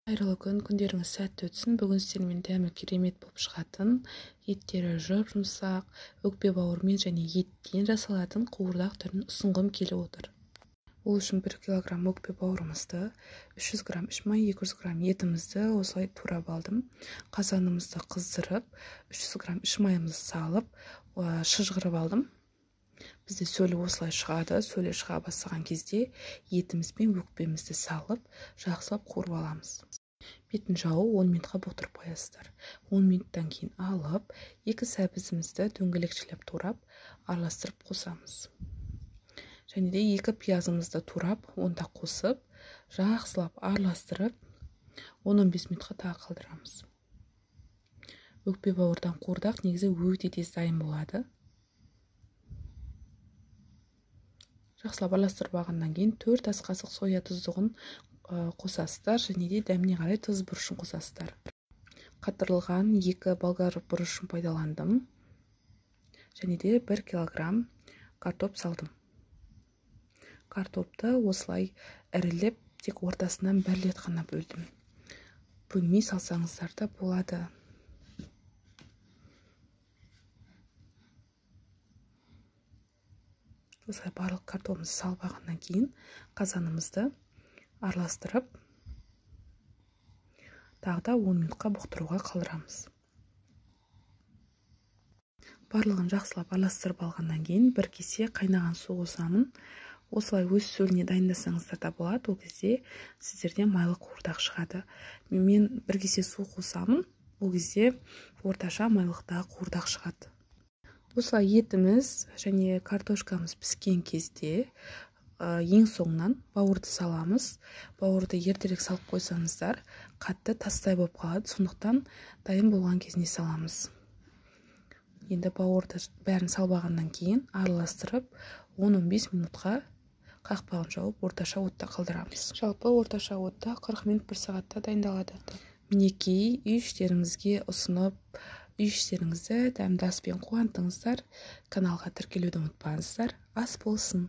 Қайырлы күн, күндеріңіз сәтті өтсін. Бүгін сіздермен дәмі керемет болып шығатын, еттері жұп-жұмсақ, өкпе бауырмен және еттен жасалатын қуырдақ түрін ұсынғым келіп отыр. Ол үшін 1 кг өкпе бауырымызды, 300 г іш май, 200 г етімізді осылай турап алдым. Қазанымызды қыздырып, 300 г іш майымызды салып, шыжғырып алдым. Бізде сөлі осылай шығады. Сөлі шыға бастаған кезде етіміз бен өкпемізді салып, жақсылап қуырып аламыз. Бетін жауы 10 минутқа бұқтырып қоясыздар. 10 минуттан кейін алып, 2 сәбізімізді дөңгелекшелеп турап, араластырып қосамыз. Және де 2 пиязымызды турап, онда қосып, жақсылап араластырып, 10-15 минутқа тағы қалдырамыз. Өкпе бауырдан қуырдақ негізі өте тез дайын болады. Жақсылап араластырып алғаннан кейін 4 ас қасық соя тұздығын қосасыздар, және де дәміне қарай тұз бұрышын қосасыздар. Қатырылған 2 болгар бұрышын пайдаландым. Және де 1 кг картоп салдым. Картопты осылай ірілеп, тек ортасынан 1 рет қана бөлдім. Бөлмей салсаңыздар да болады. Осылай барлық картопымызды салып алғаннан кейін қазанымызды араластырып, тағы да 10 минутқа бұқтыруға қалдырамыз. Барлығын жақсылап араластырып алғаннан кейін 1 кесе қайнаған су қосамын. Осылай өз сөліне дайындасаңыздар да болады. Ол кезде сіздерден майлы қуырдақ шығады. Мен 1 кесе су қосамын. Ол кезде орташа майлықтағы қуырдақ шығады. Осылай етіміз және картошкамыз піскен кезде ең соңынан бауырды саламыз. Бауырды ертерек салып қойсаңыздар, қатты тастай болып қалады. Сондықтан дайын болған кезінде саламыз. Енді бауырды бәрін салбағаннан кейін араластырып, 10-15 минутқа қақпағын жауып, орташа отта қалдырамыз. Жалпы орташа отта 40 минут 1 сағатта дайындалады. Мінекей үй іштеріңізге ұсынып, үй іштеріңізді дәмді аспен қуантыңыздар. Каналға тіркелуді ұмытпаңыздар. Ас болсын!